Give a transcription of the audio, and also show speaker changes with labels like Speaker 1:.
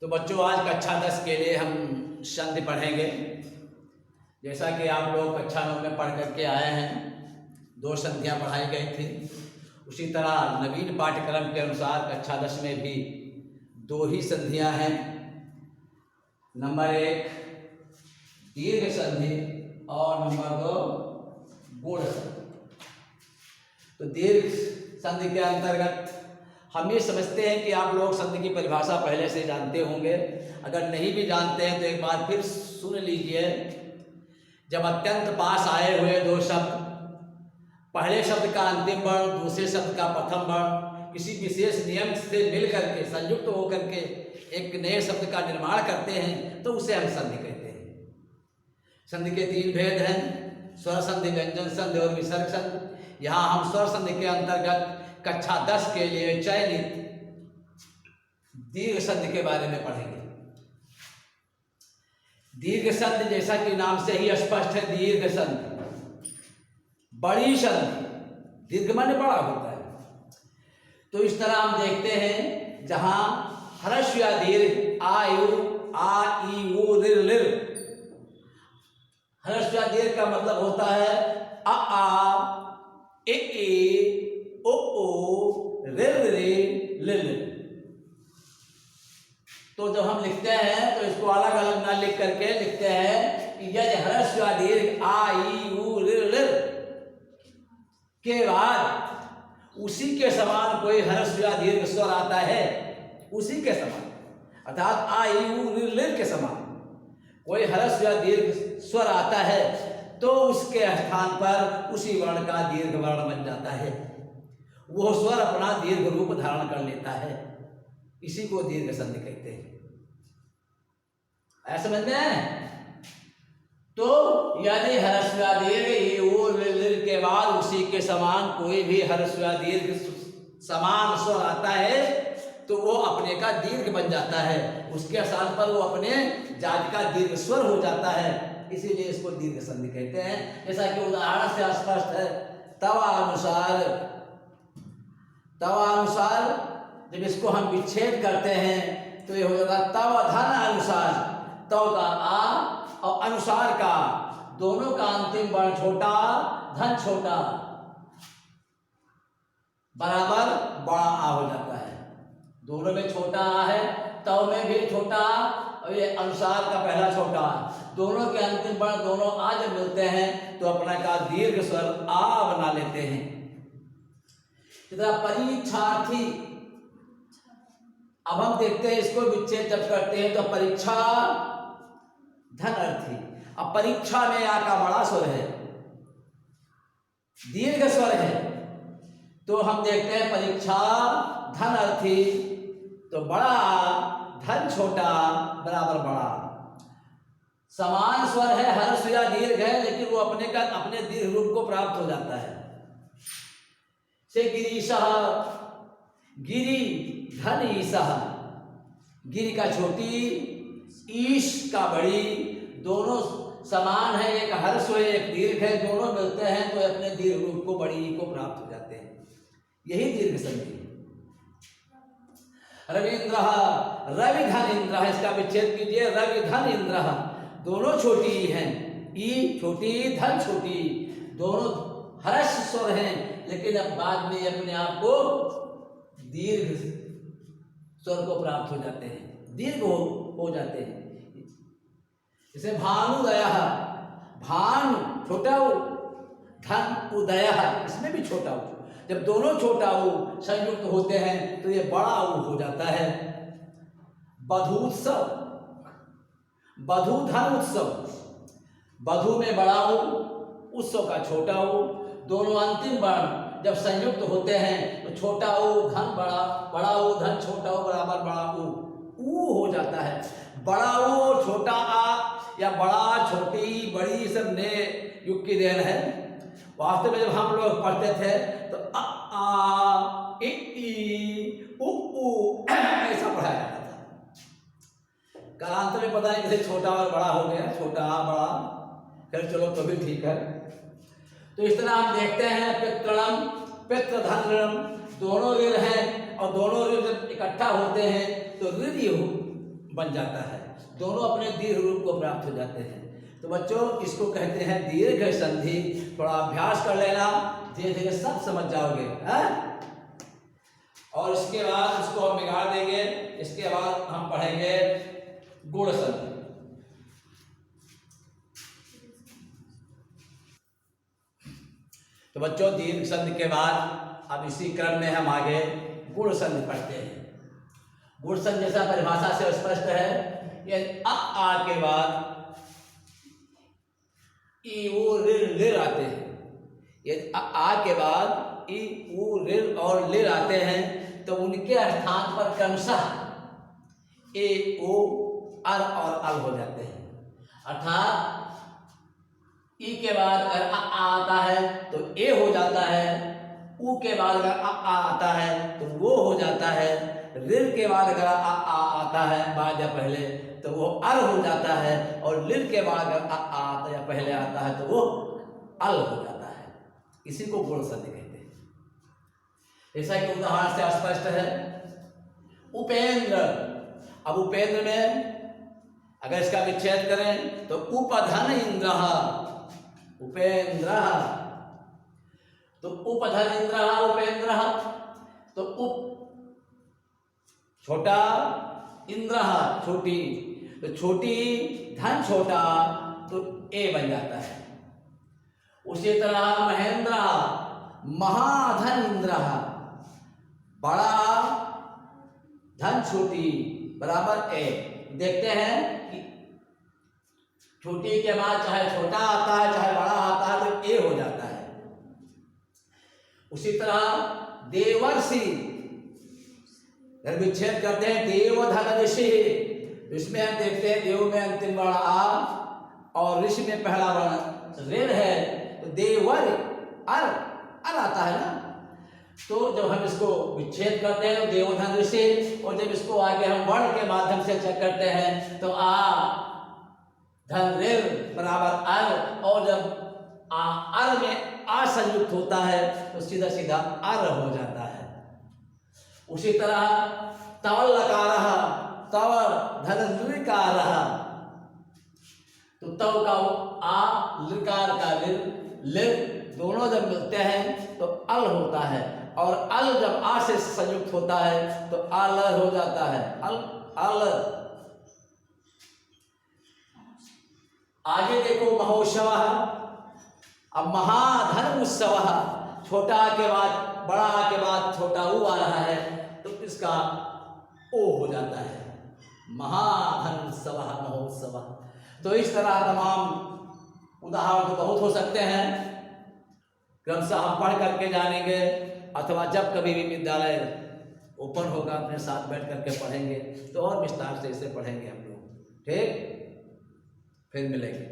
Speaker 1: तो बच्चों आज कक्षा 10 के लिए हम संधि पढ़ेंगे। जैसा कि आप लोग कक्षा 9 में पढ़ करके आए हैं, 2 संधियाँ पढ़ाई गई थी। उसी तरह नवीन पाठ्यक्रम के अनुसार कक्षा 10 में भी 2 ही संधियाँ हैं। नंबर 1 दीर्घ संधि और नंबर 2 गूढ़ संधि। तो दीर्घ संधि के अंतर्गत हम ये समझते हैं कि आप लोग संधि की परिभाषा पहले से जानते होंगे। अगर नहीं भी जानते हैं तो एक बार फिर सुन लीजिए। जब अत्यंत पास आए हुए 2 शब्द, पहले शब्द का अंतिम वर्ण दूसरे शब्द का प्रथम वर्ण किसी विशेष नियम से मिल करके संयुक्त होकर के एक नए शब्द का निर्माण करते हैं तो उसे हम संधि कहते हैं। संधि के 3 भेद हैं, स्वर संधि, व्यंजन संधि और विसर्ग संधि। यहाँ हम स्वर संधि के अंतर्गत कक्षा 10 के लिए चयनित दीर्घ संधि के बारे में पढ़ेंगे। दीर्घ संधि जैसा कि नाम से ही स्पष्ट है, दीर्घ संधि बड़ी संधि, दीर्घ माने बड़ा होता है। तो इस तरह हम देखते हैं जहां ह्रस्व या दीर्घ आ यू आ ई उ ऋ लिर। ह्रस्व या दीर्घ का मतलब होता है अ आ ए ओ ओ रे रे ले ले। तो जब हम लिखते हैं तो इसको अलग अलग ना लिख करके लिखते हैं कि यदि ह्रस्व या दीर्घ आ ई उ ऋ लिर के बाद उसी के समान कोई ह्रस्व या दीर्घ स्वर आता है, उसी के समान अर्थात आ ई उ ऋ लिर के समान कोई ह्रस्व या दीर्घ स्वर आता है तो उसके स्थान पर उसी वर्ण का दीर्घ वर्ण बन जाता है। वो स्वर अपना दीर्घ रूप धारण कर लेता है। इसी को दीर्घ संधि कहते हैं। ऐसा समझ में? तो यदि ह्रस्व या दीर्घ के बाद उसी के समान कोई भी ह्रस्व या दीर्घ समान स्वर आता है तो वो अपने का दीर्घ बन जाता है। उसके स्थान पर वो अपने जाति का दीर्घ स्वर हो जाता है। इसीलिए इसको दीर्घ संधि कहते हैं। जैसा कि उदाहरण से स्पष्ट है, तव अनुसार जब इसको हम विच्छेद करते हैं तो ये हो जाएगा तव धन अनुसार। तव का आ और अनुसार का दोनों का अंतिम वर्ण छोटा, धन छोटा, बराबर बड़ा आ हो जाता है। दोनों में छोटा आ है, तव में भी छोटा और ये अनुसार का पहला छोटा। दोनों के अंतिम वर्ण दोनों आ जब मिलते हैं तो अपना का दीर्घ स्वर आ बना लेते हैं। परीक्षार्थी, अब हम देखते हैं इसको विच्छेद जब करते हैं तो परीक्षा धन अर्थी। अब परीक्षा में आ का बड़ा स्वर है, दीर्घ स्वर है, तो हम देखते हैं परीक्षा धन अर्थी तो बड़ा धन छोटा बराबर बड़ा। समान स्वर है, ह्रस्व या दीर्घ है, लेकिन वो अपने दीर्घ रूप को प्राप्त हो जाता है। से गिरीशः, गिरी धन ईशः, गिरी का छोटी, ईश का बड़ी, दोनों समान है, एक ह्रस्व है एक दीर्घ है, दोनों मिलते हैं तो अपने दीर्घ रूप को बड़ी को प्राप्त हो जाते हैं। यही दीर्घ संधि। रविंद्र, रवि धन इंद्र, इसका विच्छेद कीजिए, रवि धन इंद्र, दोनों छोटी हैं, ई छोटी धन छोटी, दोनों ह्रस्व स्वर हैं, लेकिन अब बाद में अपने आप को दीर्घ स्वर को प्राप्त हो जाते हैं, दीर्घ हो जाते हैं। जैसे भानुदय, भानु छोटा हो, धन उदय, इसमें भी छोटा हो। जब दोनों छोटा हो संयुक्त होते हैं तो ये बड़ा ऊ हो जाता है। बधूत्सव, बधू धन उत्सव, बधू में बड़ा ऊ, उत्सव का छोटा ऊ, दोनों अंतिम वर्ण जब संयुक्त होते हैं तो छोटा ऊ धन बड़ा, बड़ा ऊ धन छोटा ऊ बराबर बड़ा ऊ हो जाता है। बड़ा ऊ छोटा आ या बड़ा छोटी बड़ी सब नए युग की देन है। वास्तव में जब हम लोग पढ़ते थे तो अ आ ई उ ऐसा पढ़ाया जाता था। कालांतर में पता नहीं कैसे छोटा और बड़ा हो गया, छोटा बड़ा, फिर चलो तो भी ठीक है। तो इस तरह हम देखते हैं पितृणम, पितृधन ऋणम, दोनों ऋण हैं और दोनों ऋण जब इकट्ठा होते हैं तो ऋण बन जाता है, दोनों अपने दीर्घ रूप को प्राप्त हो जाते हैं। तो बच्चों इसको कहते हैं दीर्घ संधि। थोड़ा अभ्यास कर लेना, धीरे धीरे सब समझ जाओगे है? और इसके बाद इसको हम बिगाड़ देंगे। इसके बाद हम पढ़ेंगे गुण संधि। तो बच्चों दीर्घ संधि के बाद अब इसी क्रम में हम आगे गुण संधि पढ़ते हैं। गुण संधि जैसा परिभाषा से स्पष्ट है, ये आ के बाद ई उ ऋ लिर आते हैं। ये आ के बाद ई उ ऋ और लिर आते हैं, तो उनके स्थान पर क्रमशः ए ओ अर और अल हो जाते हैं। अर्थात ई के बाद अगर आ आता है तो ए हो जाता है, उ के बाद अगर आ आता है तो वो हो जाता है, ऋ के बाद अगर आ आता है बाद या पहले तो वो अर हो जाता है, और लिर के बाद अगर आ आता या पहले आता है तो वो अल हो जाता है। इसी को गुण संधि कहते हैं। जैसा कि उदाहरण से स्पष्ट है, उपेंद्र। अब उपेंद्र में अगर इसका विच्छेद करें तो उपधन इंद्र, उपेंद्र। तो उपधन इंद्र उपेंद्र, तो उप छोटा, इंद्र छोटी, तो छोटी धन छोटा तो ए बन जाता है। उसी तरह महेंद्र, महाधन इंद्र, बड़ा धन छोटी बराबर ए। देखते हैं कि छोटी के बाद चाहे छोटा आता है चाहे बड़ा आता है तो ए हो जाता है। उसी तरह देवर्षि, विच्छेद करते हैं देवधन ऋषि। इसमें हम देखते हैं देव में अंतिम वर्ण आ और ऋषि में पहला वर्ण ऋण है, तो देवर अर आता है ना। तो जब हम इसको विच्छेद करते हैं तो देवधन ऋषि, और जब इसको आगे हम वर्ण के माध्यम से चेक करते हैं तो आ धन ऋण बराबर अर, और जब अर में आ संयुक्त होता है तो सीधा सीधा अर हो जाता है। उसी तरह तवल लकार, तवर धन ऋकार, तो तव का आ लकार का लिर दोनों जब मिलते हैं तो अल होता है, और अल जब आ से संयुक्त होता है तो अल हो जाता है, अल। आगे देखो महोत्सव। अब महाधन उत्सव, छोटा के बाद बड़ा के बाद छोटा ऊ आ रहा है तो इसका ओ हो जाता है, महाधन उत्सव महोत्सव। तो इस तरह तमाम उदाहरण तो बहुत हो सकते हैं, क्रमशः हम पढ़ करके जानेंगे, अथवा जब कभी भी विद्यालय ओपन होगा अपने साथ बैठ करके पढ़ेंगे तो और विस्तार से इसे पढ़ेंगे हम लोग। ठीक, फिर मिलेंगे।